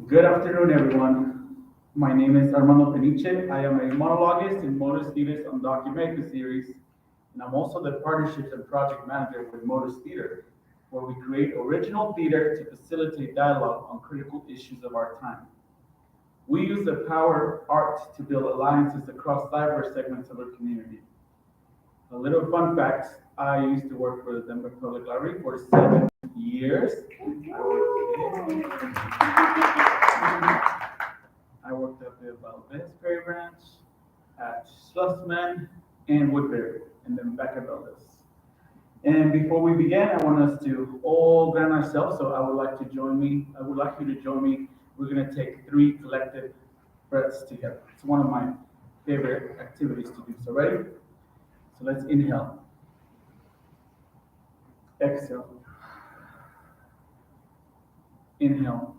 Good afternoon, everyone. My name is Armando Peniche. I am a monologuist in MOTUS Theater's UndocuMonologues series, and I'm also the partnerships and project manager with MOTUS Theater, where we create original theater to facilitate dialogue on critical issues of our time. We use the power of art to build alliances across diverse segments of our community. A little fun fact, I used to work for the Denver Public Library for 7 years. I worked at the Valdez Prairie Branch, at Schlussman, and Woodbury, and then back at Valdez. And before we begin, I want us to all ground ourselves. So I would like you to join me. We're gonna take 3 collective breaths together. It's one of my favorite activities to do. So ready? So let's inhale. Exhale. Inhale.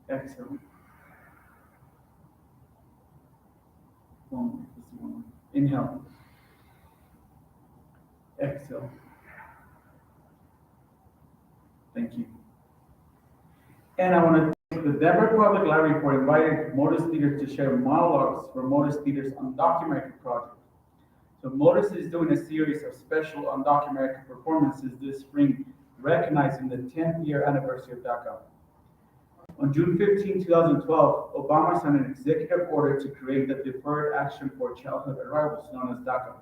Exhale. One. Inhale. Exhale. Thank you. And I want to thank the Denver Public Library for inviting MOTUS Theater to share monologues for MOTUS Theater's undocumented project. So MOTUS is doing a series of special undocumented performances this spring, recognizing the 10th year anniversary of DACA. On June 15, 2012, Obama signed an executive order to create the Deferred Action for Childhood Arrivals, known as DACA.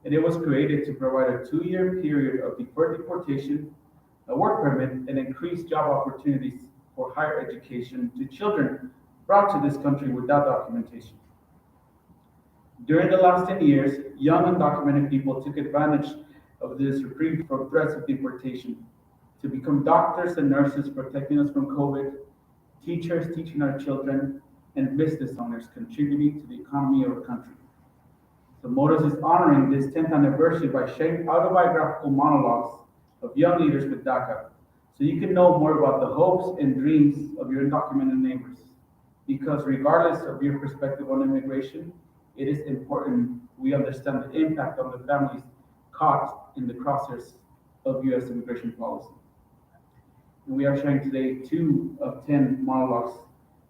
And it was created to provide a 2-year period of deferred deportation, a work permit, and increased job opportunities for higher education to children brought to this country without documentation. During the last 10 years, young undocumented people took advantage of this reprieve from threats of deportation to become doctors and nurses protecting us from COVID, teachers teaching our children, and business owners contributing to the economy of our country. So MOTUS is honoring this 10th anniversary by sharing autobiographical monologues of young leaders with DACA, so you can know more about the hopes and dreams of your undocumented neighbors. Because regardless of your perspective on immigration, it is important we understand the impact on the families caught in the crosshairs of U.S. immigration policy. And we are sharing today 2 of 10 monologues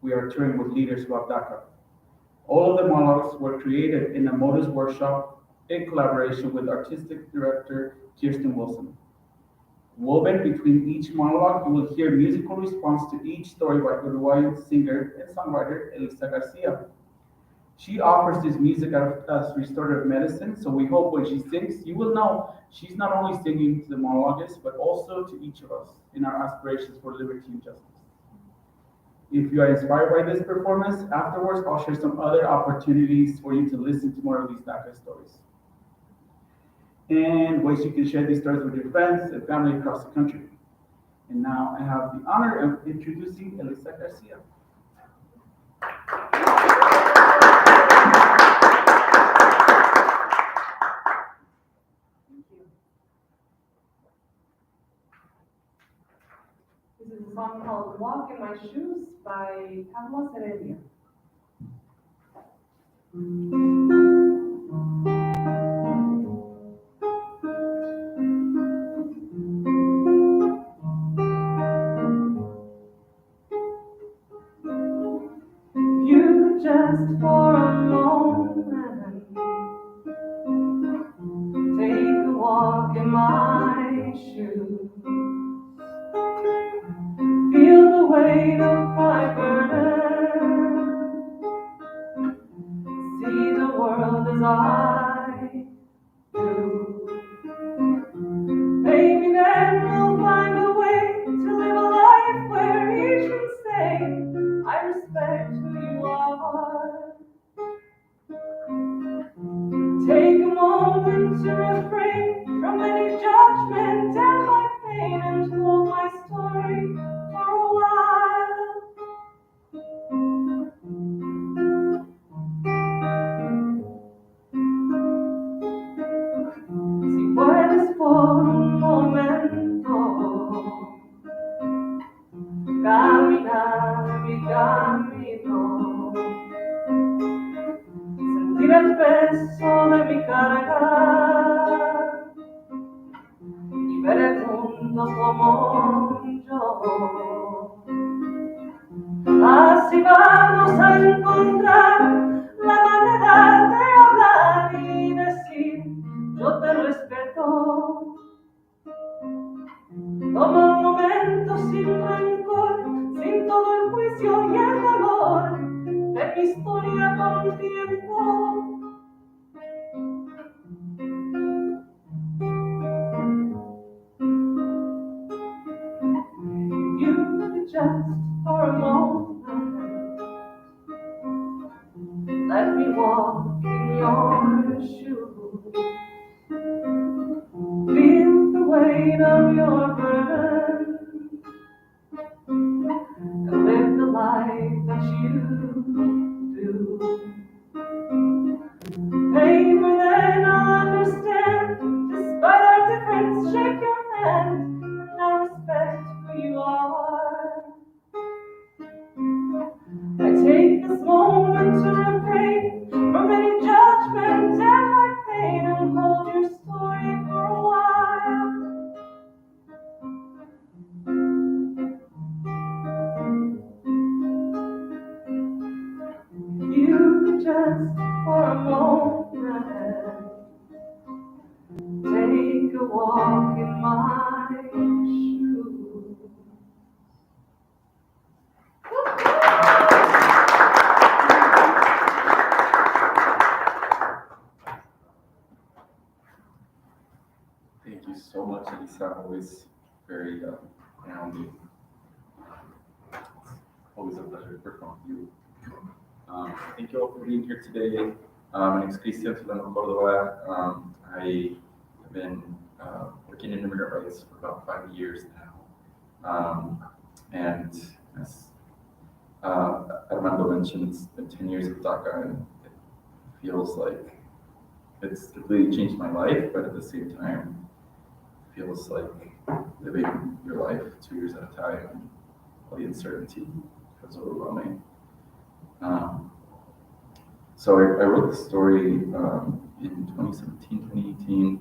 we are touring with leaders about DACA. All of the monologues were created in a MOTUS workshop in collaboration with artistic director Kirsten Wilson. Woven between each monologue, you will hear musical response to each story by Uruguayan singer and songwriter Elisa Garcia. She offers this music as restorative medicine, so we hope when she sings, you will know she's not only singing to the monologuist, but also to each of us in our aspirations for liberty and justice. If you are inspired by this performance, afterwards I'll share some other opportunities for you to listen to more of these DACA stories, and ways you can share these stories with your friends and family across the country. And now I have the honor of introducing Elisa Garcia. This is a song called Walk in My Shoes by Carlos Heredia. You just for a moment take a walk in my shoes. Feel the weight of my burden. See the world as I do. Maybe then we'll find a way to live a life where each can say, I respect who you are. Take a moment to refrain from any judgment and my pain and hold my story for a while. Si puedes por un momento caminar mi camino, sentir el peso de mi carga y ver el mundo como yo. encontrar la manera de hablar y decir, yo te respeto. Toma un momento sin rencor, sin todo el juicio y el dolor de mi historia con tiempo. You just for a moment, let me walk in your shoes. Feel the weight of your burden and live the life that you do. Maybe then I'll understand, despite our difference, shake your hand, and I respect who you are. I take this moment to refrain from any judgment and my pain and hold your story for a while. You just for a moment take a walk in my shoes. Thank you so much, Elisa. Always very grounding. Always a pleasure to perform with you. Thank you all for being here today. My name is Cristian Solano Cordova. I have been working in immigrant rights for about 5 years now. And as Armando mentioned, it's been 10 years of DACA, and it feels like it's completely changed my life, but at the same time, it feels like living your life 2 years at a time, and all the uncertainty feels overwhelming. So I wrote the story in 2017, 2018,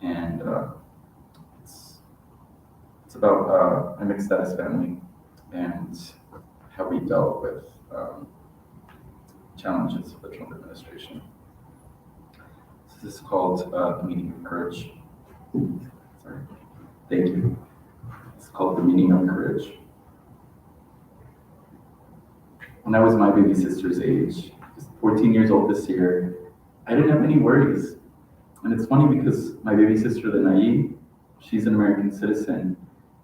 and it's about a mixed status family and how we dealt with challenges of the Trump administration. So this is called The Meaning of Courage. Sorry. Thank you. It's called The Meaning of Courage. When I was my baby sister's age, just 14 years old this year, I didn't have any worries. And it's funny because my baby sister, the Naive, she's an American citizen,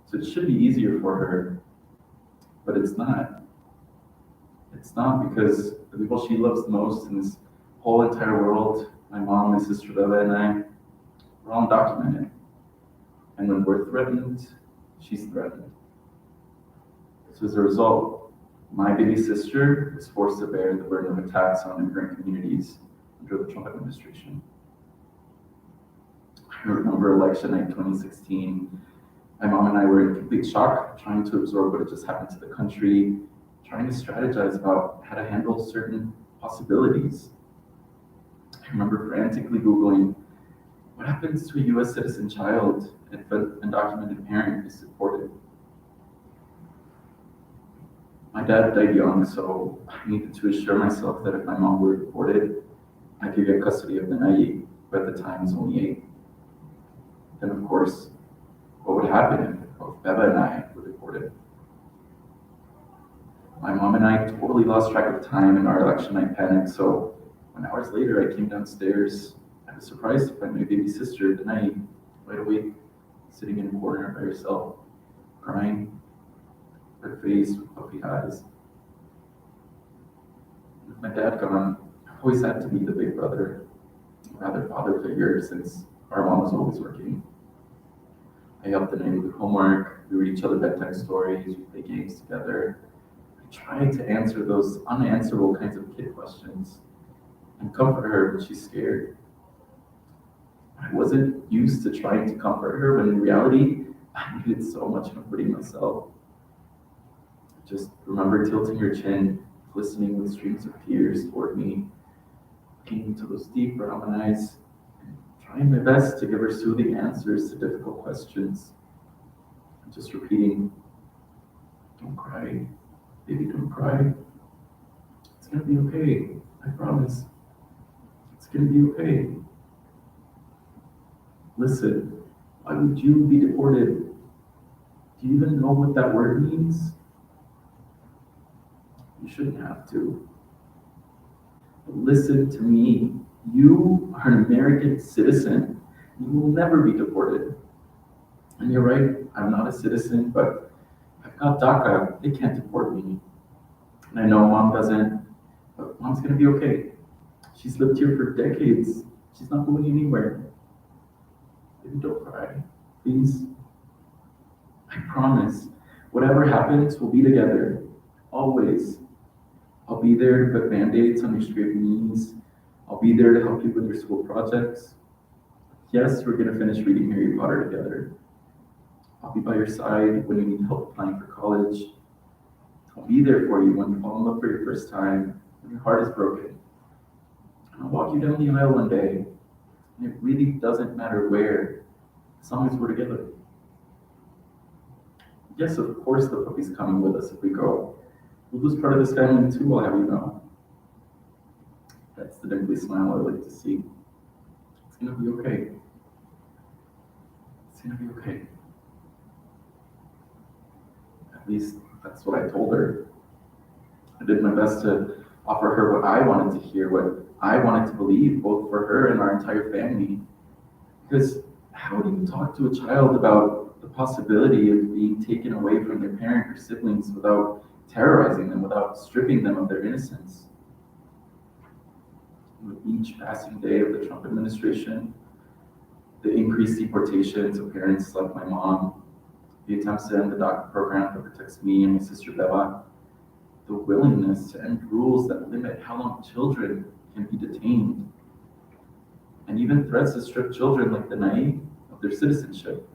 so it should be easier for her, but it's not. It's not, because the people she loves the most in this whole entire world, my mom, my sister Bella, and I, we're all undocumented. And when we're threatened, she's threatened. So as a result, my baby sister was forced to bear the burden of attacks on immigrant communities under the Trump administration. I remember election night 2016. My mom and I were in complete shock, trying to absorb what had just happened to the country, trying to strategize about how to handle certain possibilities. I remember frantically Googling, what happens to a US citizen child if an undocumented parent is deported? My dad died young, so I needed to assure myself that if my mom were deported, I could get custody of the Naive, who at the time was only 8. Then, of course, what would happen if both Beba and I were deported? My mom and I totally lost track of time in our election night panic, so when hours later I came downstairs, I was surprised to find my baby sister, the Naive, wide awake, sitting in a corner by herself, crying, her face with puffy eyes. With my dad gone, I've always had to be the big brother, or rather father figure, since our mom was always working. I helped the Naive with homework, we read each other bedtime stories, we play games together. I tried to answer those unanswerable kinds of kid questions and comfort her when she's scared. I wasn't used to trying to comfort her, when in reality, I needed so much comforting myself. Just remember tilting her chin, glistening with streams of tears toward me, looking into those deep brown eyes, and trying my best to give her soothing answers to difficult questions. And just repeating, don't cry, baby, don't cry. It's gonna be okay. I promise. It's gonna be okay. Listen, why would you be deported? Do you even know what that word means? You shouldn't have to. But listen to me. You are an American citizen. You will never be deported. And you're right, I'm not a citizen, but I've got DACA. They can't deport me. And I know mom doesn't, but mom's gonna be okay. She's lived here for decades. She's not going anywhere. Baby, don't cry, please. I promise, whatever happens, we'll be together, always. I'll be there to put band-aids on your scraped knees. I'll be there to help you with your school projects. Yes, we're gonna finish reading Harry Potter together. I'll be by your side when you need help applying for college. I'll be there for you when you fall in love for your first time, when your heart is broken. And I'll walk you down the aisle one day, and it really doesn't matter where, as long as we're together. Yes, of course the puppy's coming with us if we go. We'll lose part of this family too, I'll have you know. That's the dimply smile I like to see. It's gonna be okay. It's gonna be okay. At least that's what I told her. I did my best to offer her what I wanted to hear, what I wanted to believe, both for her and our entire family. Because how do you talk to a child about the possibility of being taken away from their parent or siblings without terrorizing them, without stripping them of their innocence? With each passing day of the Trump administration, the increased deportations of parents like my mom, the attempts to end the DACA program that protects me and my sister Beba, the willingness to end rules that limit how long children can be detained, and even threats to strip children like the naive of their citizenship.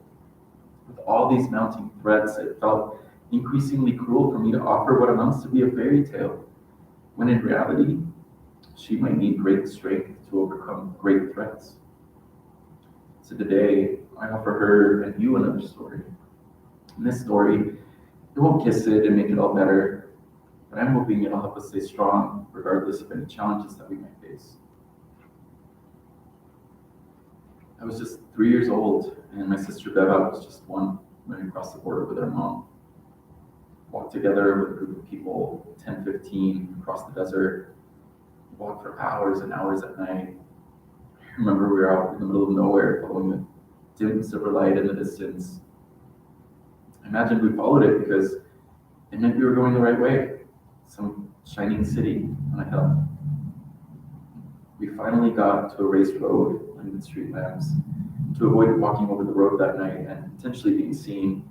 With all these mounting threats, it felt increasingly cruel for me to offer what amounts to be a fairy tale, when in reality, she might need great strength to overcome great threats. So today, I offer her and you another story. In this story, it won't kiss it and make it all better, but I'm hoping it'll help us stay strong regardless of any challenges that we might face. I was just 3 years old, and my sister Beba was just one when we crossed the border with our mom. Walked together with a group of people, 10, 15, across the desert. Walked for hours and hours at night. I remember we were out in the middle of nowhere following the dim silver light in the distance. I imagined we followed it because it meant we were going the right way, some shining city on a hill. We finally got to a raised road with street lamps. To avoid walking over the road that night and potentially being seen,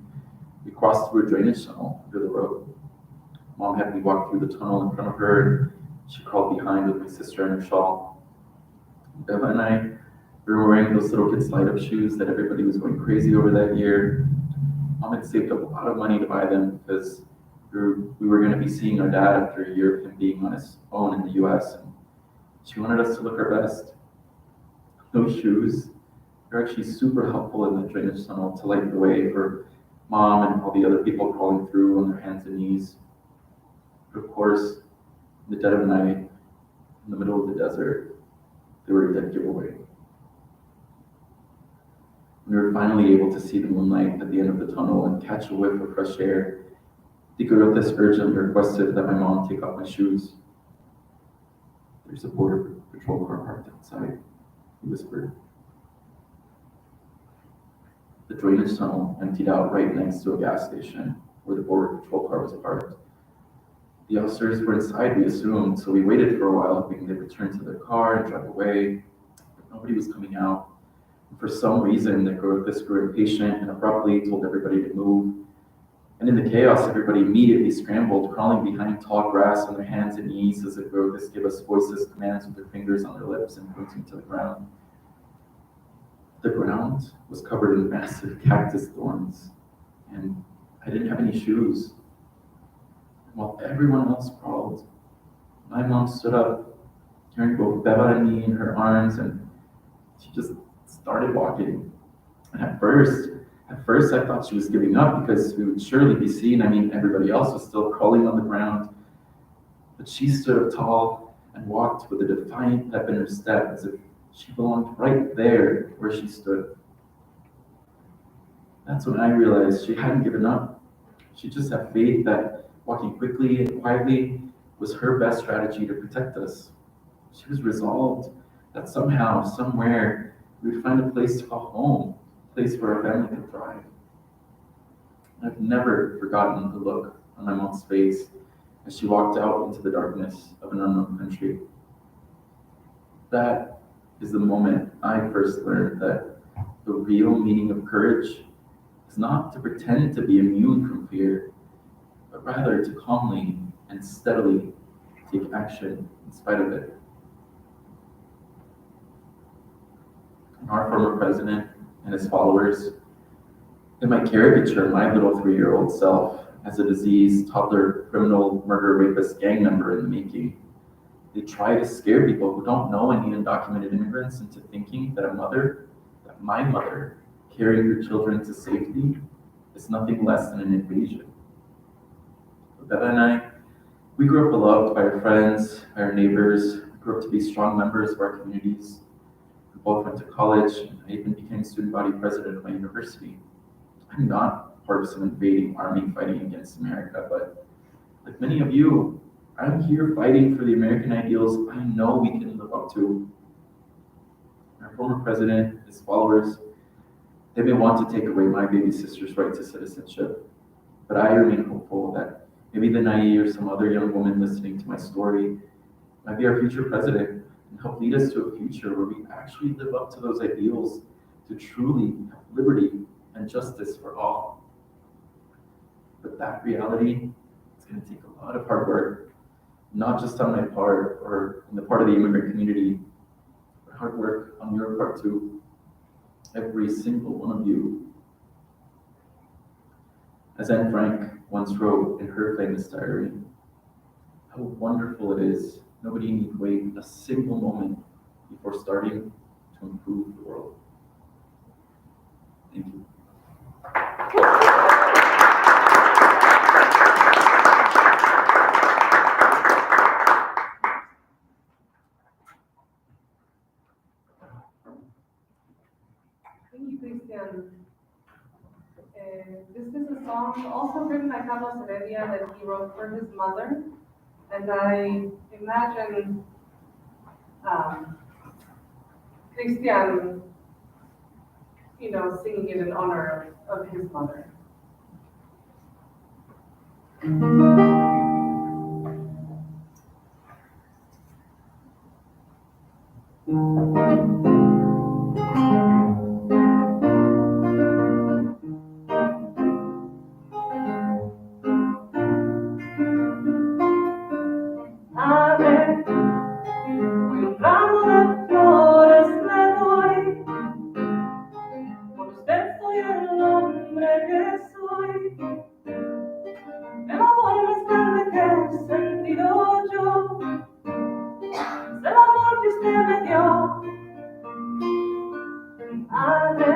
we crossed through a drainage tunnel under the road. Mom had me walk through the tunnel in front of her, and she crawled behind with my sister in her shawl. Beba and I, we were wearing those little kid slide-up shoes that everybody was going crazy over that year. Mom had saved up a lot of money to buy them because we were going to be seeing our dad after a year of him being on his own in the US, and she wanted us to look our best. Those shoes are actually super helpful in the drainage tunnel to light the way for Mom and all the other people crawling through on their hands and knees. But of course, in the dead of night, in the middle of the desert, they were a dead giveaway. We were finally able to see the moonlight at the end of the tunnel and catch a whiff of fresh air. The Guerrillas urgently requested that my mom take off my shoes. "There's a border patrol car parked outside," he whispered. The drainage tunnel emptied out right next to a gas station where the border patrol car was parked. The officers were inside, we assumed, so we waited for a while, hoping they'd return to their car and drive away. But nobody was coming out. And for some reason, the Guerrillas grew impatient and abruptly told everybody to move. And in the chaos, everybody immediately scrambled, crawling behind tall grass on their hands and knees as the Guerrillas gave us voiceless commands with their fingers on their lips and pointing to the ground. The ground was covered in massive cactus thorns, and I didn't have any shoes. While everyone else crawled, my mom stood up, carrying both Beba and me in her arms, and she just started walking. And at first I thought she was giving up because we would surely be seen. I mean, everybody else was still crawling on the ground. But she stood up tall and walked with a defiant pep in her step as if she belonged right there where she stood. That's when I realized she hadn't given up. She just had faith that walking quickly and quietly was her best strategy to protect us. She was resolved that somehow, somewhere, we would find a place to call home, a place where our family could thrive. I've never forgotten the look on my mom's face as she walked out into the darkness of an unknown country. That is the moment I first learned that the real meaning of courage is not to pretend to be immune from fear, but rather to calmly and steadily take action in spite of it. Our former president and his followers, they might caricature my little 3-year-old self as a diseased, toddler, criminal, murder, rapist, gang member in the making. They try to scare people who don't know any undocumented immigrants into thinking that that my mother, carrying her children to safety, is nothing less than an invasion. Bella and I, we grew up beloved by our friends, by our neighbors. We grew up to be strong members of our communities. We both went to college, and I even became student body president of my university. I'm not part of some invading army fighting against America, but like many of you, I'm here fighting for the American ideals I know we can live up to. Our former president, his followers, they may want to take away my baby sister's right to citizenship, but I remain hopeful that maybe the naive or some other young woman listening to my story might be our future president and help lead us to a future where we actually live up to those ideals to truly have liberty and justice for all. But that reality is going to take a lot of hard work, not just on my part or on the part of the immigrant community, but hard work on your part too. Every single one of you. As Anne Frank once wrote in her famous diary, how wonderful it is nobody need wait a single moment before starting to improve the world. Thank you. Thank you, Christian. This is a song also written by Carlos Heredia that he wrote for his mother, and I imagine Christian, singing it in honor of his mother. Madre, un ramo de flores le doy, por usted soy el hombre que soy, el amor más grande que he sentido yo, es el amor que usted me dio. Madre,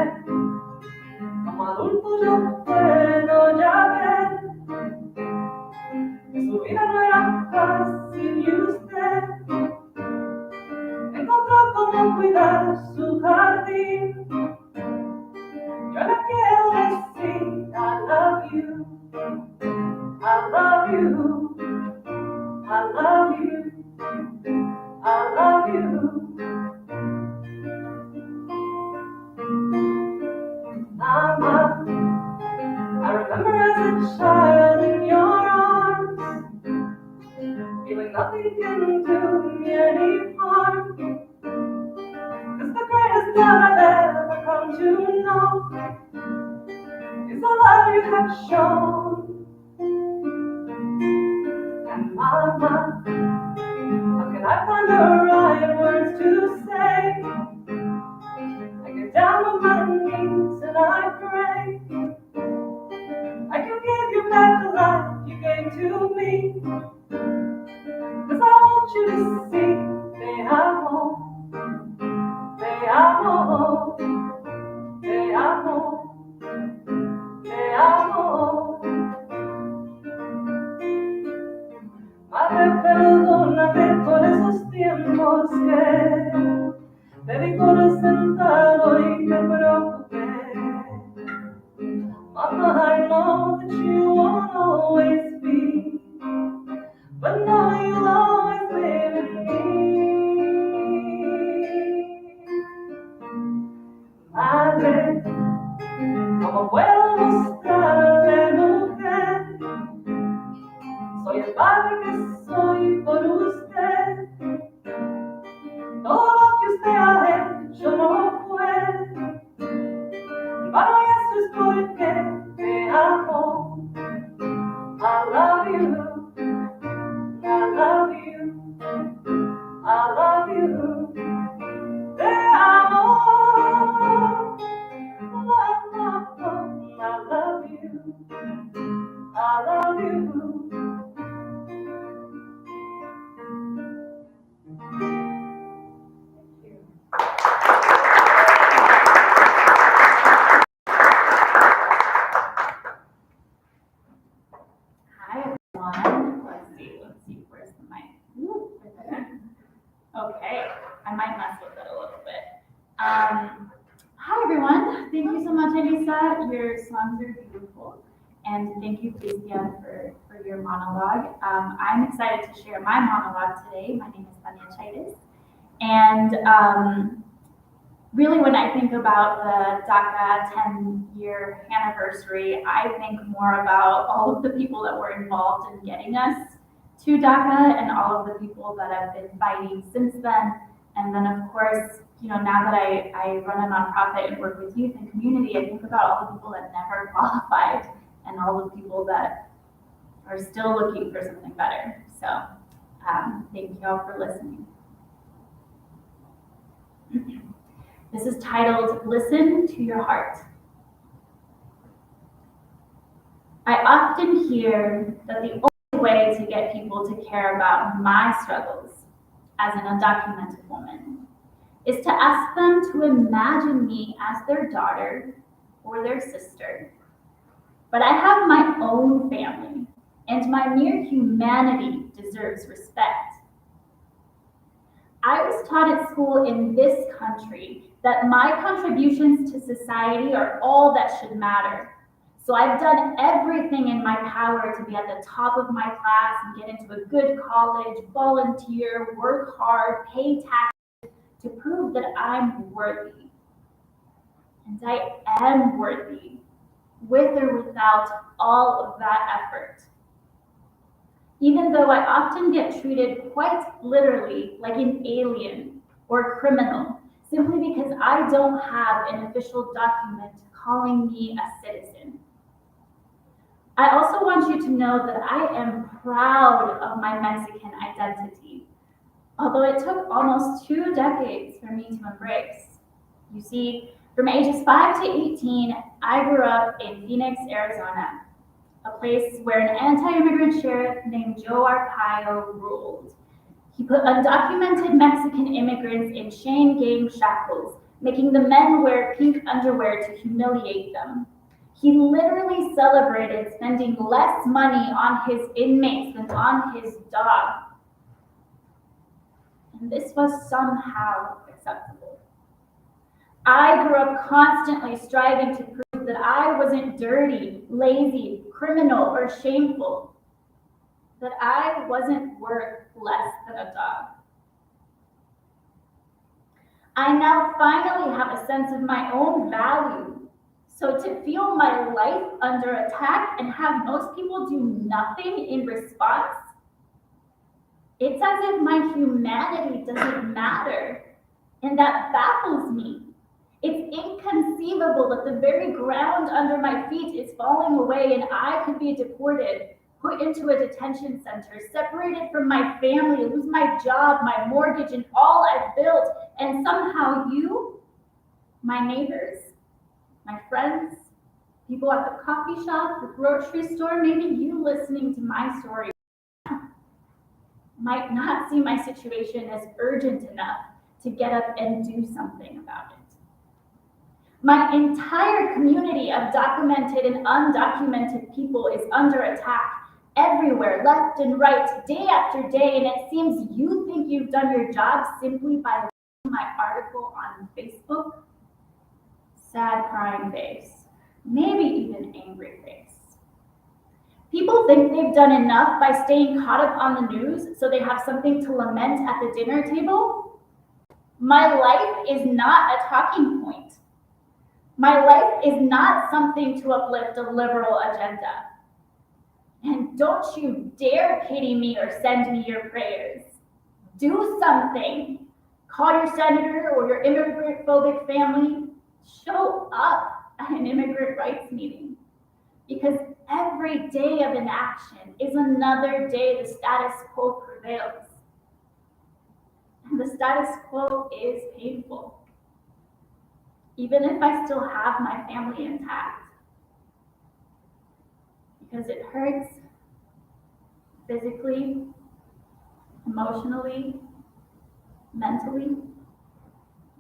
como adulto yo puedo ya ver que su vida no era fácil y usted encontró cómo cuidar su jardín. Yo le quiero decir I love you, I love you, I love you, I love you. Mama, I remember as a child in your arms, feeling nothing can do me any harm. It's the greatest love I've ever come to know, is the love you have shown. And Mama, how can I find the right words to say? I get down on my knees and I pray I can give you back the life you gave to me. 'Cause I want you to see, te amo, te amo, te amo, te amo. you won't always be, but now you'll always live in me. Madre, como puedo mostrarle, mujer, soy el padre que soy por usted. Todo lo que usted ha hecho no fue, pero eso es porque te amo. I love you, I love you, I love you. Te amo, I love you, I love you. Hi everyone. Let's see, where's the mic? Ooh, right there. Okay, I might mess with it a little bit. Hi everyone. Thank you so much, Elisa. Your songs are beautiful. And thank you, Christian, for your monologue. I'm excited to share my monologue today. My name is Tanya Chaitis. And really, when I think about the DACA 10-year anniversary, I think more about all of the people that were involved in getting us to DACA and all of the people that have been fighting since then. And then, of course, now that I run a nonprofit and work with youth and community, I think about all the people that never qualified and all the people that are still looking for something better. So thank you all for listening. This is titled, Listen to Your Heart. I often hear that the only way to get people to care about my struggles as an undocumented woman is to ask them to imagine me as their daughter or their sister. But I have my own family, and my mere humanity deserves respect. I was taught at school in this country that my contributions to society are all that should matter. So I've done everything in my power to be at the top of my class and get into a good college, volunteer, work hard, pay taxes to prove that I'm worthy. And I am worthy, with or without all of that effort. Even though I often get treated quite literally like an alien or criminal, simply because I don't have an official document calling me a citizen. I also want you to know that I am proud of my Mexican identity, although it took almost 2 decades for me to embrace. You see, from ages 5 to 18, I grew up in Phoenix, Arizona, a place where an anti-immigrant sheriff named Joe Arpaio ruled. He put undocumented Mexican immigrants in chain gang shackles, making the men wear pink underwear to humiliate them. He literally celebrated spending less money on his inmates than on his dog. And this was somehow acceptable. I grew up constantly striving to prove that I wasn't dirty, lazy, criminal, or shameful, that I wasn't worth less than a dog. I now finally have a sense of my own value. So to feel my life under attack and have most people do nothing in response, it's as if my humanity doesn't matter, and that baffles me. It's inconceivable that the very ground under my feet is falling away and I could be deported, put into a detention center, separated from my family, lose my job, my mortgage, and all I've built, and somehow you, my neighbors, my friends, people at the coffee shop, the grocery store, maybe you listening to my story might not see my situation as urgent enough to get up and do something about it. My entire community of documented and undocumented people is under attack everywhere, left and right, day after day, and it seems you think you've done your job simply by reading my article on Facebook. Sad crying face, maybe even angry face. People think they've done enough by staying caught up on the news so they have something to lament at the dinner table. My life is not a talking point. My life is not something to uplift a liberal agenda. And don't you dare pity me or send me your prayers. Do something. Call your senator or your immigrant-phobic family. Show up at an immigrant rights meeting. Because every day of inaction is another day the status quo prevails. And the status quo is painful. Even if I still have my family intact. Because it hurts physically, emotionally, mentally,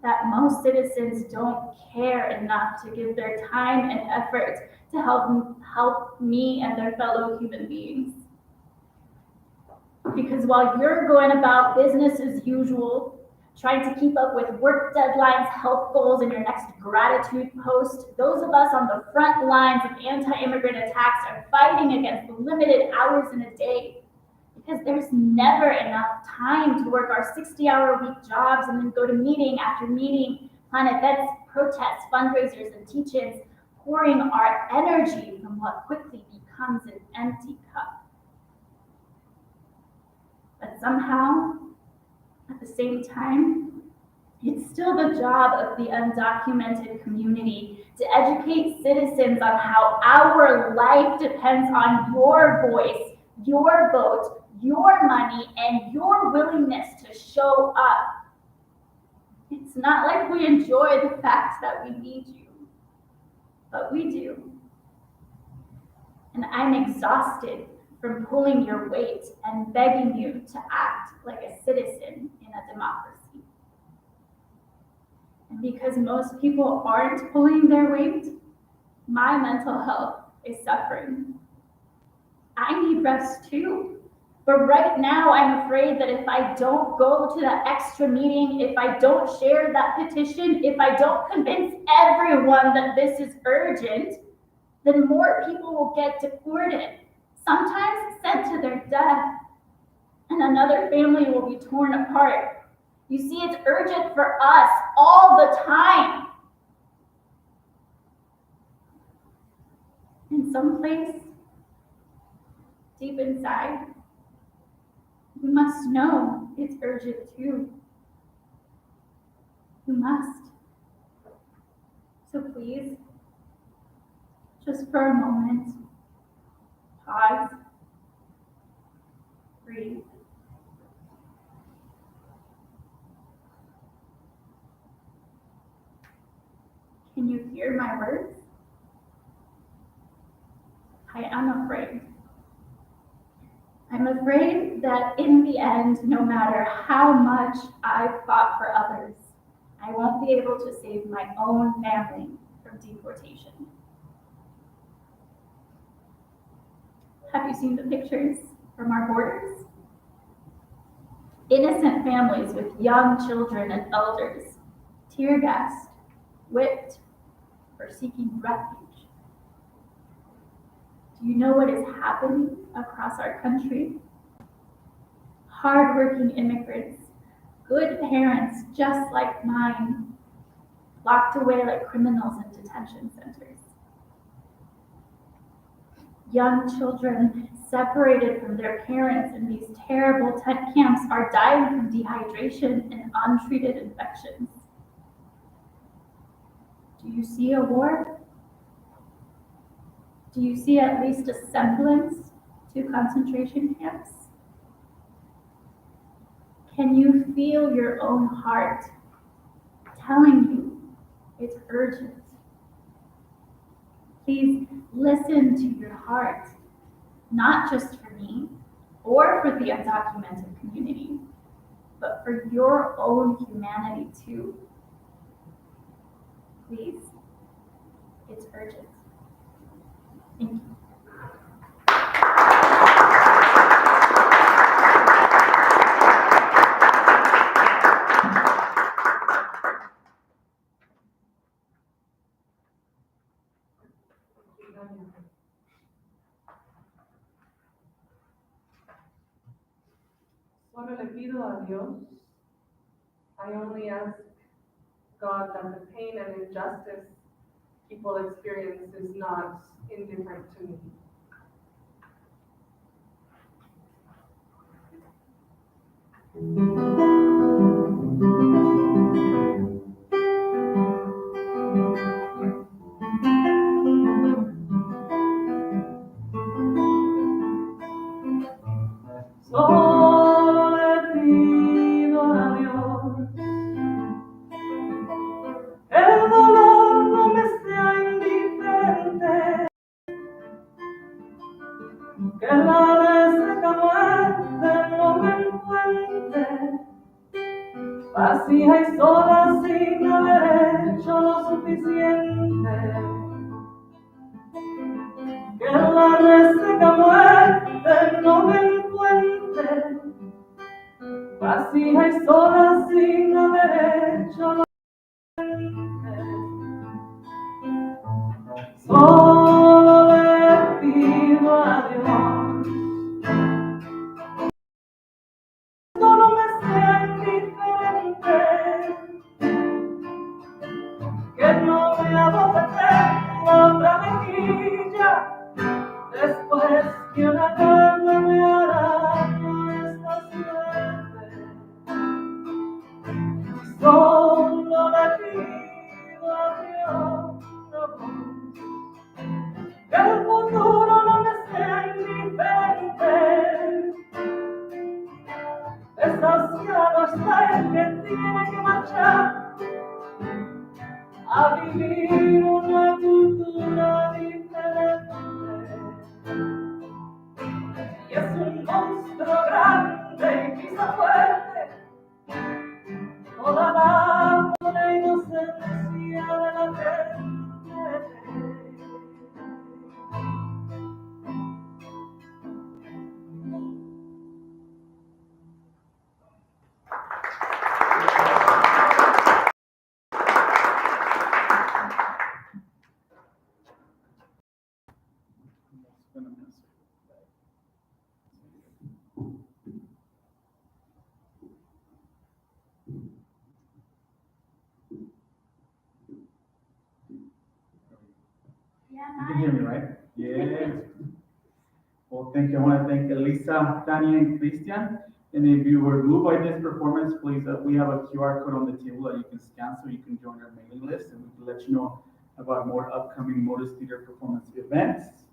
that most citizens don't care enough to give their time and effort to help me and their fellow human beings. Because while you're going about business as usual, trying to keep up with work deadlines, health goals, and your next gratitude post, those of us on the front lines of anti-immigrant attacks are fighting against the limited hours in a day. Because there's never enough time to work our 60-hour-a-week jobs and then go to meeting after meeting, plan events, protests, fundraisers, and teach-ins, pouring our energy from what quickly becomes an empty cup. But somehow, at the same time, it's still the job of the undocumented community to educate citizens on how our life depends on your voice, your vote, your money, and your willingness to show up. It's not like we enjoy the fact that we need you, but we do. And I'm exhausted from pulling your weight and begging you to act like a citizen in a democracy. And because most people aren't pulling their weight, my mental health is suffering. I need rest too. But right now, I'm afraid that if I don't go to that extra meeting, if I don't share that petition, if I don't convince everyone that this is urgent, then more people will get deported, sometimes sent to their death, and another family will be torn apart. You see, it's urgent for us all the time. In some place, deep inside, you must know it's urgent too. You must. So please, just for a moment, pause, breathe. Can you hear my words? I am afraid. I'm afraid that in the end, no matter how much I've fought for others, I won't be able to save my own family from deportation. Have you seen the pictures from our borders? Innocent families with young children and elders, tear gassed, whipped, for seeking refuge. Do you know what is happening across our country? Hardworking immigrants, good parents just like mine, locked away like criminals in detention centers. Young children separated from their parents in these terrible tent camps are dying from dehydration and untreated infections. Do you see a war? Do you see at least a semblance to concentration camps? Can you feel your own heart telling you it's urgent? Please listen to your heart, not just for me or for the undocumented community, but for your own humanity too. Please, it's urgent. Thank you. Solo le pido a Dios. I only ask God that the pain and injustice people experience is not indifferent to me. Solo le pido a Dios, el dolor no me sea indiferente, que la seca muerte no me encuentre, vacía y sola sin haber hecho lo suficiente, que la reseca muerte no me encuentre, vacía y sola sin haber hecho lo solo le pido a Dios, solo me sea indiferente, que no me abofeteen la otra mejilla, después que una carne me hará esta suerte. Solo le pido a Dios, que el futuro no me sea indiferente. Desasiado está el que tiene que marchar a vivir una cultura diferente. Y es un monstruo grande y pisa fuerte toda la buena inocencia de la gente. You can hear me, right? Yes. Well, thank you. I want to thank Elisa, Tanya, and Christian. And if you were moved by this performance, please, we have a QR code on the table that you can scan so you can join our mailing list, and we can let you know about more upcoming MOTUS Theater performance events.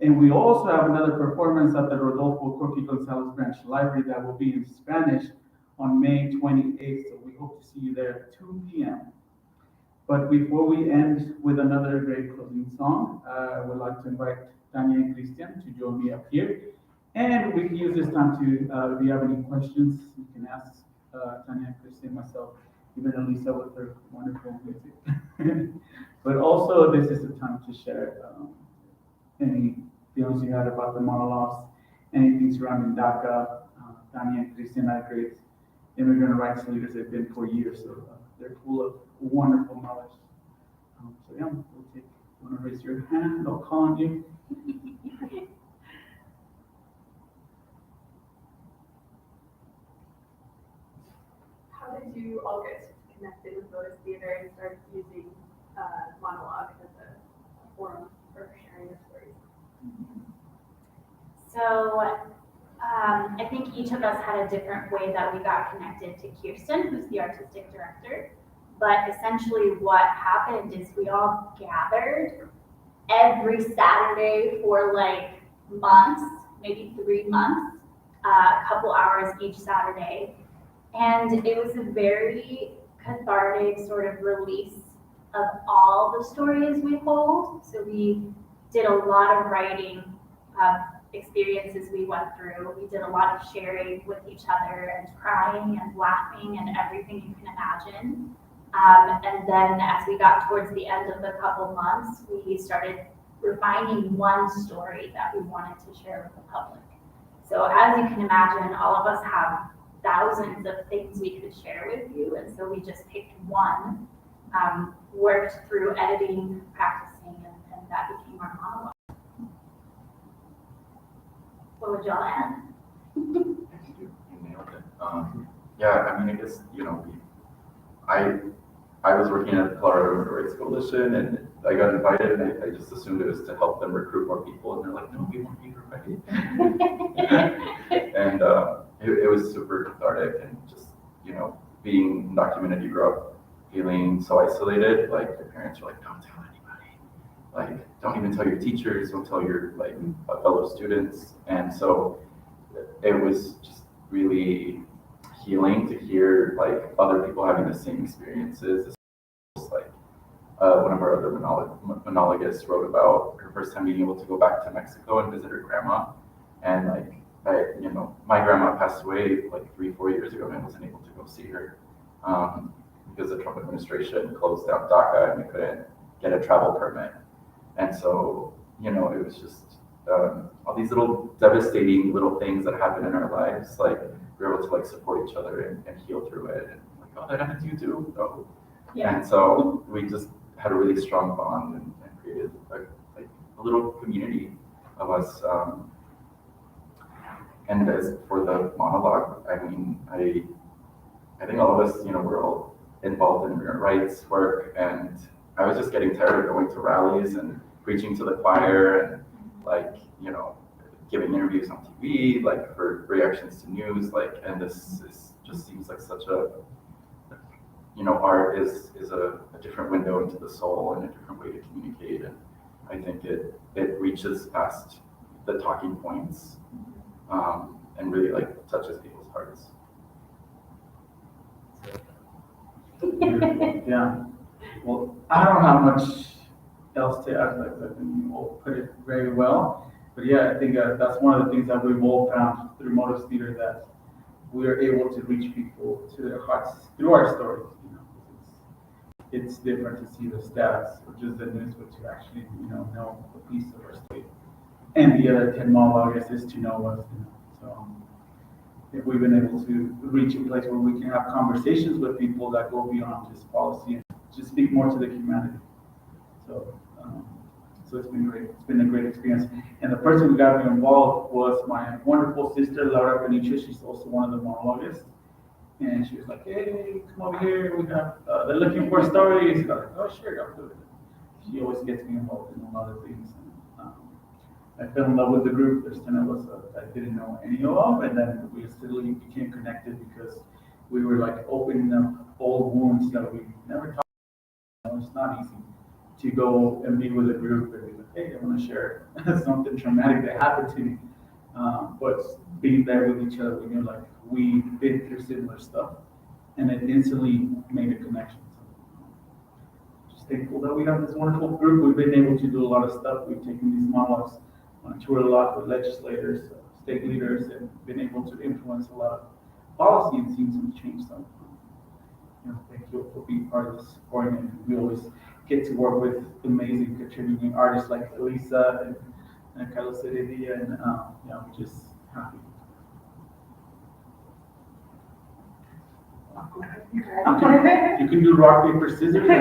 And we also have another performance at the Rodolfo Corky Gonzalez Branch Library that will be in Spanish on May 28th. So we hope to see you there at 2 p.m. But before we end with another great closing song, I would like to invite Tanya and Christian to join me up here. And we can use this time to, if you have any questions, you can ask Tanya and Christian, myself, even Elisa with her wonderful music. But also, this is the time to share any feelings you had about the monologues, anything surrounding DACA. Tanya and Christian are great immigrant rights leaders. They've been for years, so they're full of wonderful knowledge. So yeah, we'll take, you want to raise your hand, I'll call on you. How did you all get connected with MOTUS Theater and start using monologue as a forum for sharing your stories? So I think each of us had a different way that we got connected to Kirsten, who's the artistic director. But essentially what happened is we all gathered every Saturday for like months, maybe 3 months, a couple hours each Saturday. And it was a very cathartic sort of release of all the stories we hold. So we did a lot of writing of experiences we went through. We did a lot of sharing with each other and crying and laughing and everything you can imagine. And then as we got towards the end of the couple months, we started refining one story that we wanted to share with the public. So as you can imagine, all of us have thousands of things we could share with you. And so we just picked one, worked through editing, practicing, and that became our monologue. What would y'all add? You nailed it. Yeah, I mean, I guess, I I was working at the Colorado Immigrant Rights Coalition, and I got invited, and I just assumed it was to help them recruit more people, and they're like, no, we want you to write. And it was super cathartic, and just, being undocumented, you grow up feeling so isolated, like your parents are like, don't tell anybody. Like, don't even tell your teachers, don't tell your fellow students. And so it was just really healing to hear other people having the same experiences. One of our other monologists wrote about her first time being able to go back to Mexico and visit her grandma. And my grandma passed away 3-4 years ago, and I wasn't able to go see her because the Trump administration closed down DACA and we couldn't get a travel permit. And so, it was just all these little devastating little things that happen in our lives. We're able to support each other and heal through it. And oh, that happened to you too. Oh. Yeah. And so we just had a really strong bond and created a little community of us. And as for the monologue, I mean, I think all of us, we're all involved in immigrant rights work, and I was just getting tired of going to rallies and preaching to the choir and giving interviews on TV, for reactions to news, and this just seems like such a, art is a different window into the soul and a different way to communicate, and I think it reaches past the talking points, and really touches people's hearts. Yeah. Well, I don't have much else to add. I think you all put it very well. But yeah, I think that's one of the things that we've all found through MOTUS Theater, that we are able to reach people to their hearts through our stories. It's different to see the stats or just the news, but to actually know a piece of our story. And the other 10 monologues is to know us. So if we've been able to reach a place where we can have conversations with people that go beyond just policy and just speak more to the humanity. So it's been great. It's been a great experience. And the person who got me involved was my wonderful sister, Laura Peniche. She's also one of the monologists. And she was like, hey, come over here. We have, they're looking for stories. And I was like, oh, sure, I'll do it. She always gets me involved in a lot of things. I fell in love with the group. There's 10 of us I didn't know any of them, and then we still became connected because we were opening up old wounds that we never talked about. It's not easy to go and be with a group and be like, hey, I want to share something traumatic that happened to me. But being there with each other, we knew we've been through similar stuff, and it instantly made a connection. Just thankful that we have this wonderful group. We've been able to do a lot of stuff. We've taken these monologues on tour a lot with legislators, state leaders, and been able to influence a lot of policy and seen some change. So, thank you for being part of this forum. And we always get to work with amazing contributing artists like Elisa and Carlos Heredia, and we're just happy. You can do rock, paper, scissors. I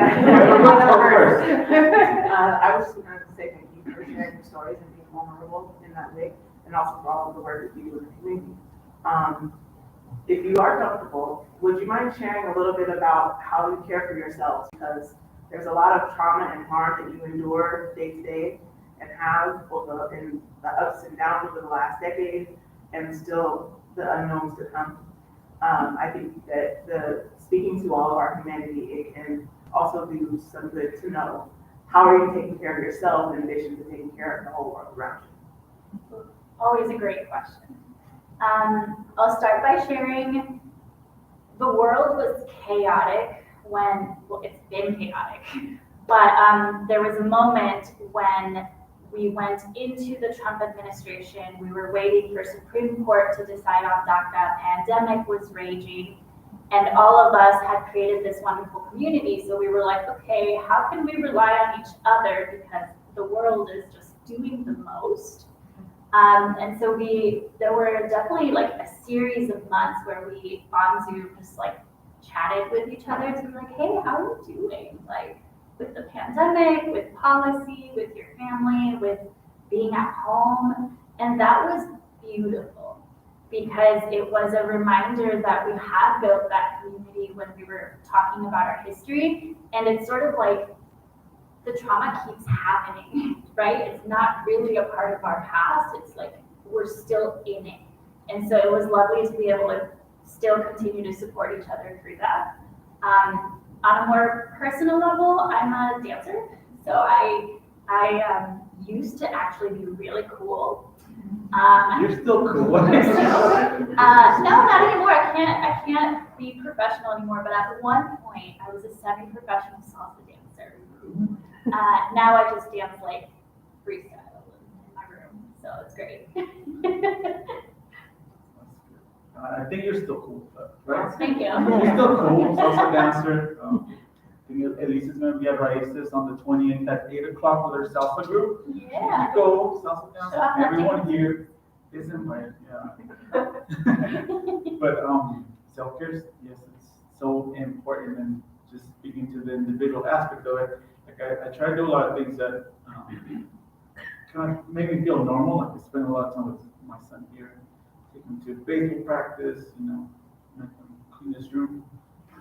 was going to say thank you for sharing your stories and being vulnerable in that way, and also for all of the work that you do in the community. If you are comfortable, would you mind sharing a little bit about how you care for yourselves? Because there's a lot of trauma and harm that you endure day to day and have both in the ups and downs over the last decade and still the unknowns to come. I think that speaking to all of our humanity, it can also do some good to know how are you taking care of yourself in addition to taking care of the whole world around you. Always a great question. I'll start by sharing the world was chaotic it's been chaotic, but there was a moment when we went into the Trump administration. We were waiting for Supreme Court to decide on DACA. Pandemic was raging, and all of us had created this wonderful community. So we were like, okay, how can we rely on each other because the world is just doing the most? And so there were definitely a series of months where we on Zoom just chatted with each other to be like, hey, how are you doing? With the pandemic, with policy, with your family, with being at home. And that was beautiful because it was a reminder that we had built that community when we were talking about our history. And it's sort of like the trauma keeps happening, right? It's not really a part of our past. It's like we're still in it. And so it was lovely to be able to still continue to support each other through that. On a more personal level, I'm a dancer. So I used to actually be really cool. You're still cool. No, not anymore. I can't be professional anymore. But at one point, I was a semi-professional salsa dancer. Now I just dance like freestyle in my room, so it's great. I think you're still cool, right? Thank you. You're still cool, salsa dancer. I think Elisa's gonna be at Raíces on the 20th at 8 o'clock with her salsa group. Yeah. You go, salsa dancer. Everyone here is invited, yeah. But self-care, yes, it's so important, and just speaking to the individual aspect of it, like I try to do a lot of things that kind of make me feel normal. Like I spend a lot of time with my son here, take him to baseball practice, you know, make him clean his room,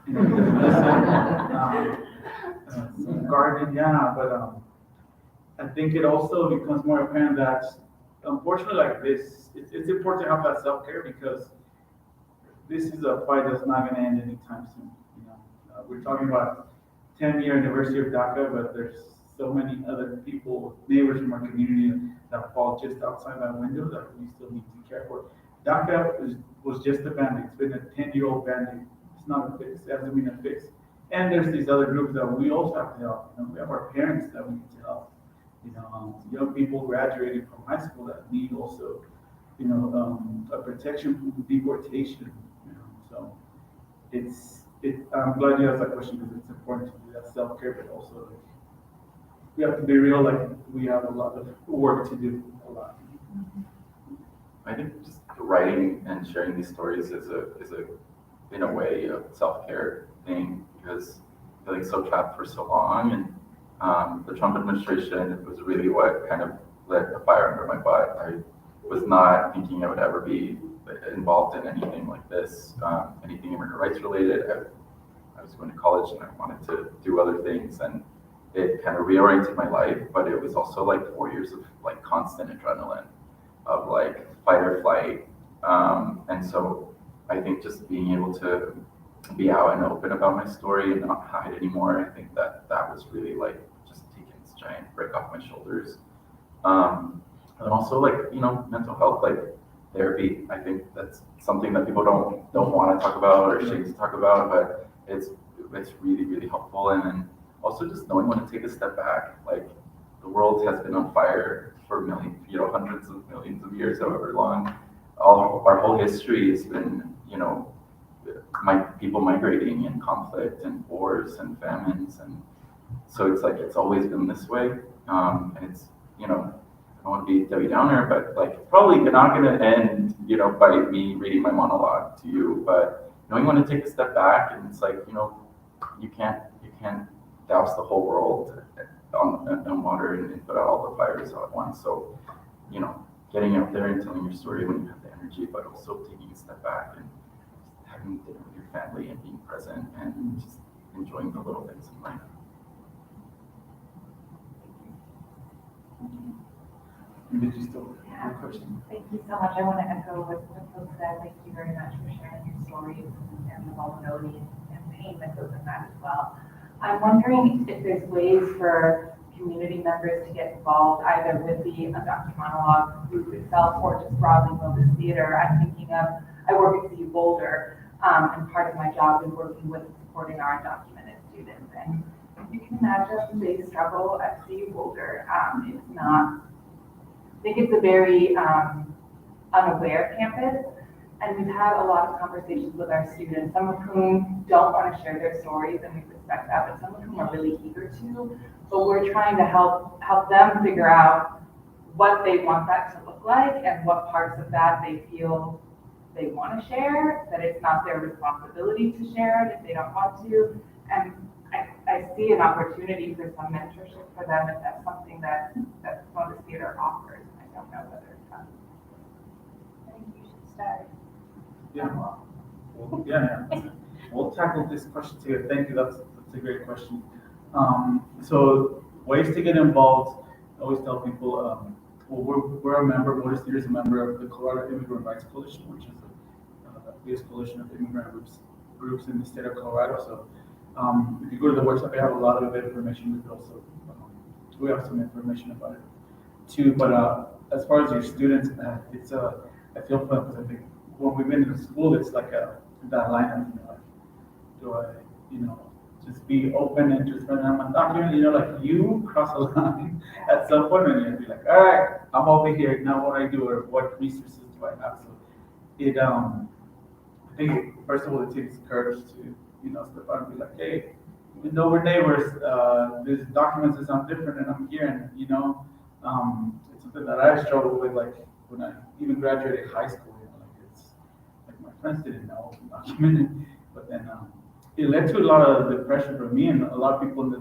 you know, he doesn't listen. Some gardening, yeah, but I think it also becomes more apparent that unfortunately like this, it's important to have that self-care because this is a fight that's not going to end anytime soon. You know, we're talking about 10-year anniversary of DACA, but there's so many other people, neighbors from our community that fall just outside that window that we still need to care for. DACA was just a band-aid. It's been a 10-year-old band-aid. It's not a fix. It hasn't been a fix. And there's these other groups that we also have to help. You know, we have our parents that we need to help. You know, young people graduating from high school that need also, you know, a protection from deportation. You know, so I'm glad you asked that question because it's important to do that self-care, but also we have to be real. Like we have a lot of work to do. A lot. I think just writing and sharing these stories is a in a way a self-care thing because feeling so trapped for so long, and the Trump administration was really what kind of lit a fire under my butt. I was not thinking I would ever be involved in anything like this, anything immigrant rights related. I was going to college and I wanted to do other things, and it kind of reoriented my life, but it was also like 4 years of like constant adrenaline of like fight or flight. And so I think just being able to be out and open about my story and not hide anymore, I think that was really like just taking this giant break off my shoulders. And also like, you know, mental health, like therapy, I think that's something that people don't want to talk about or ashamed to talk about, but it's really, really helpful. And then also just knowing when to take a step back. Like the world has been on fire for hundreds of millions of years, however long. Our whole history has been, you know, people migrating and conflict and wars and famines, and so it's like it's always been this way. And it's, you know, I don't want to be Debbie Downer, but like it's probably not going to end, you know, by me reading my monologue to you. But knowing when to take a step back, and it's like, you know, you can't douse the whole world on water and put out all the fires all at once. So, you know, getting out there and telling your story when you have the energy, but also taking a step back and having dinner with your family and being present and just enjoying the little things in life. Did you still have a question? Thank you so much. I want to echo what folks said. Thank you very much for sharing your stories and the vulnerability and pain that goes in that as well. I'm wondering if there's ways for community members to get involved either with the UndocuMonologues group itself or just broadly MOTUS Theater. I'm thinking of, I work at CU Boulder, and part of my job is working with and supporting our undocumented students. And if you can imagine the struggle at CU Boulder, it's not, I think it's a very unaware campus, and we've had a lot of conversations with our students, some of whom don't want to share their stories, and we respect that, but some of whom are really eager to. But we're trying to help them figure out what they want that to look like and what parts of that they feel they want to share, that it's not their responsibility to share it if they don't want to. And I see an opportunity for some mentorship for them if that's something that MOTUS Theater offers. I don't know whether it's done. I think you should start. Yeah. Well, yeah. We'll tackle this question together. Thank you. That's a great question. So ways to get involved. I always tell people, well, we're a member. MOTUS Theater is a member of the Colorado Immigrant Rights Coalition, which is the biggest coalition of immigrant groups in the state of Colorado. So if you go to the website, we have a lot of information. We could also we have some information about it too. But as far as your students, it's I feel fun because I think when we've been in school, it's like that line of like, do I just be open and just when I'm undocumented, like you cross a line at some point and you'll be like, all right, I'm over here now. What I do or what resources do I have? So it I think first of all it takes courage to step out and be like, hey, even though we're neighbors, there's documents that sound different and I'm here and it's something that I struggled with like when I even graduated high school, like it's like my friends didn't know documented, but then it led to a lot of depression for me and a lot of people in the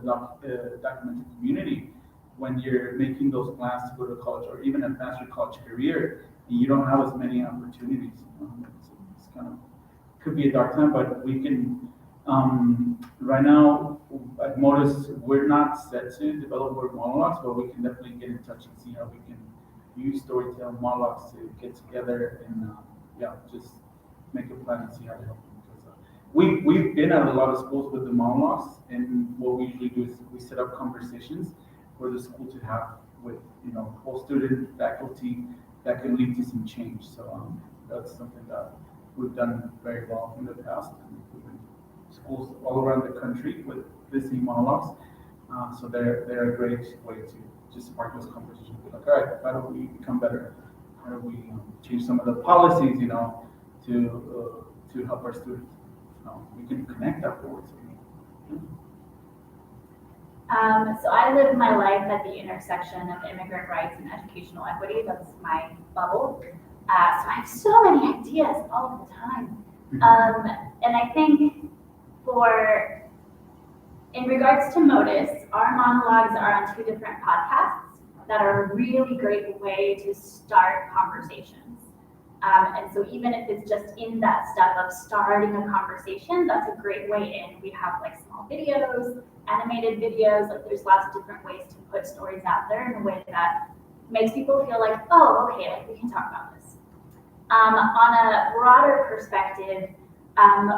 documented community when you're making those plans to go to college or even advance your college career and you don't have as many opportunities. It's kind of could be a dark time, but we can. Right now at MOTUS, we're not set to develop word monologues, but we can definitely get in touch and see how we can use storytelling monologues to get together and just make a plan and see how to help them. Because we've been at a lot of schools with the monologues, and what we usually do is we set up conversations for the school to have with whole student faculty that can lead to some change. So that's something that we've done very well in the past. And we've been schools all around the country with listening monologues. So they're a great way to just spark those conversations. Be like, all right, how do we become better? How do we change some of the policies, to help our students? We can connect afterwards. So I live my life at the intersection of immigrant rights and educational equity. That's my bubble. So I have so many ideas all the time. And I think in regards to MOTUS, our monologues are on 2 different podcasts that are a really great way to start conversations. And so even if it's just in that step of starting a conversation, that's a great way in. We have like small videos, animated videos, like there's lots of different ways to put stories out there in a way that makes people feel like, oh, okay, like we can talk about this. On a broader perspective,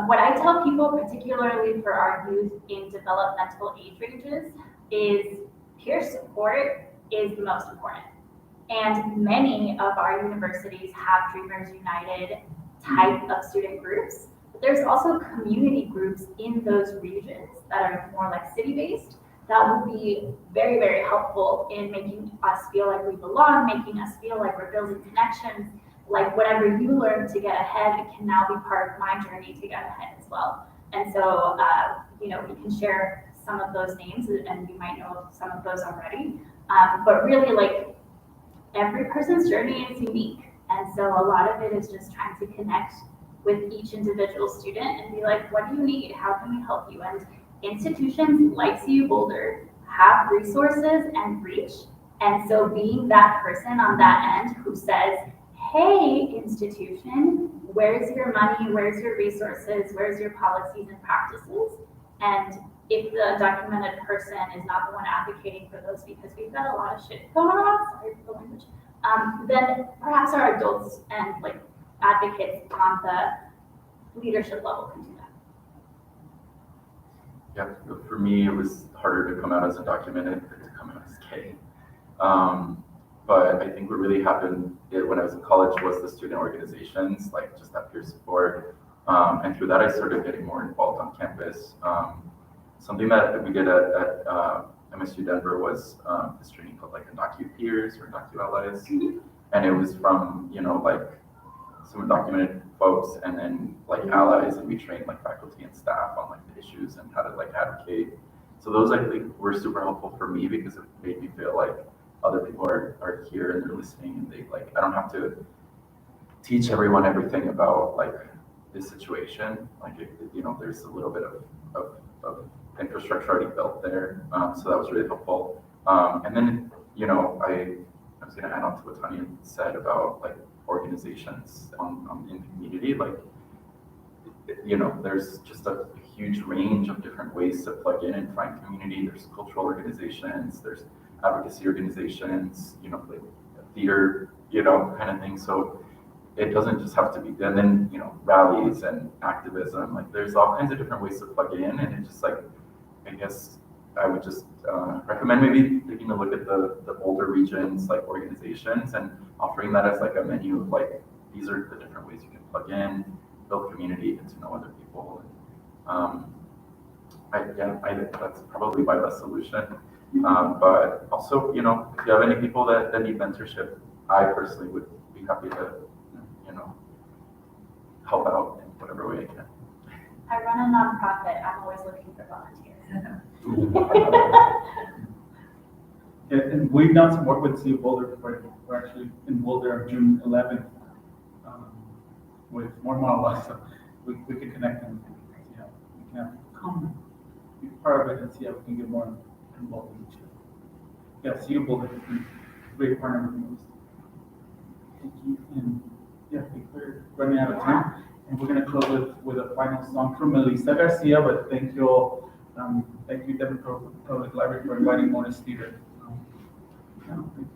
what I tell people, particularly for our youth in developmental age ranges, is peer support is the most important. And many of our universities have Dreamers United type of student groups. But there's also community groups in those regions that are more like city-based that will be very, very helpful in making us feel like we belong, making us feel like we're building connections. Like whatever you learn to get ahead, it can now be part of my journey to get ahead as well. And so, we can share some of those names, and you might know some of those already. But really, like every person's journey is unique, and so a lot of it is just trying to connect with each individual student and be like, what do you need? How can we help you? And institutions like CU Boulder have resources and reach, and so being that person on that end who says, hey, institution, where's your money? Where's your resources? Where's your policies and practices? And if the undocumented person is not the one advocating for those because we've got a lot of shit going on, sorry for the language, then perhaps our adults and like advocates on the leadership level can do that. Yeah, for me, it was harder to come out as undocumented than to come out as gay. But I think what really happened when I was in college was the student organizations, like just that peer support. And through that, I started getting more involved on campus. Something that we did at MSU Denver was this training called like UndocuPeers or UndocuAllies. And it was from, like some undocumented folks and then like allies, and we trained like faculty and staff on like the issues and how to like advocate. So those I think were super helpful for me because it made me feel like other people are here and they're listening, and they like, I don't have to teach everyone everything about like this situation. Like, there's a little bit of infrastructure already built there. So that was really helpful. And then, I was going to add on to what Tanya said about like organizations in the community. Like there's just a huge range of different ways to plug in and find community. There's cultural organizations, there's advocacy organizations, like theater, kind of thing. So it doesn't just have to be, and then, rallies and activism, like there's all kinds of different ways to plug in. And it's just like, I guess I would just recommend maybe taking a look at the older regions, like organizations, and offering that as like a menu of like, these are the different ways you can plug in, build community, get to know other people. I think that's probably my best solution. But also, if you have any people that need mentorship, I personally would be happy to, help out in whatever way I can. I run a nonprofit. I'm always looking for volunteers. Yeah, and we've done some work with City of Boulder. We're actually in Boulder on June 11th with more monologues. So we can connect them. Yeah, we can come be part of it and see how we can get more involved in each other. Yeah, City of Boulder has been a great partner with us. Thank you. And yeah, I think we're running out of time. And we're going to close with a final song from Melissa Garcia. But thank you all. Thank you, Denver Public Library, for inviting MOTUS Theater. Thank you.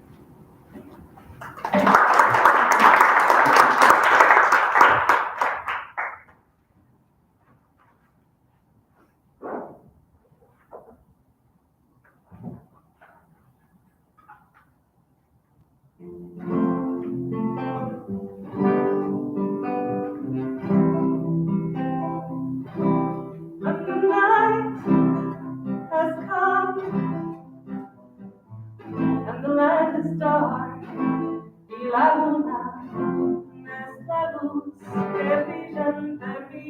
And the land is dark, y la luna es la luz que brilla ante mí.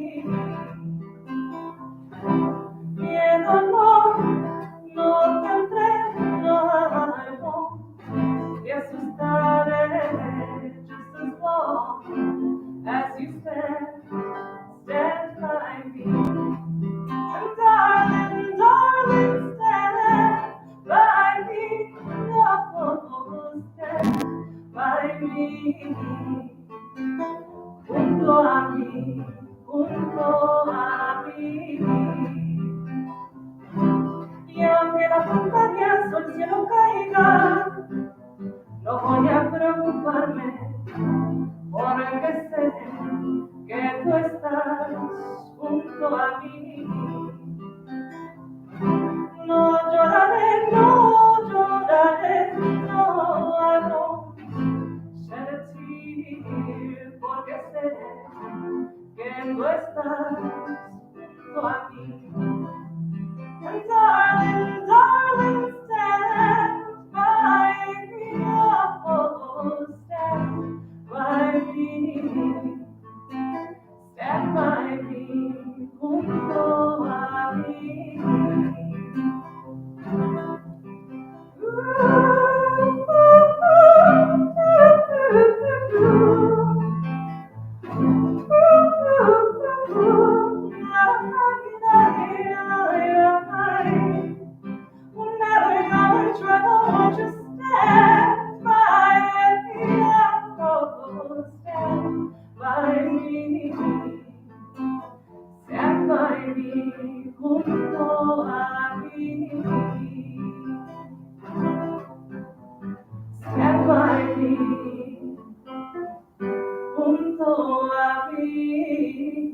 Miedo no tendré, no, I won't be asustaré, just as long as you stand by me. And darling, stand by me. No, stand by me. Junto a mí, junto a mí. Y aunque las montañas o el cielo caiga, no voy a preocuparme, porque sé que tú estás junto a mí. No lloraré, no, I won't shed a tear, porque sé que tú estás junto a mí. And darling, stand by me, oh, stand by me, junto a mí. Whenever you're in trouble, won't you stand by me? Oh, stand by me. Stand by me, junto a mí. Stand by me, junto a mí.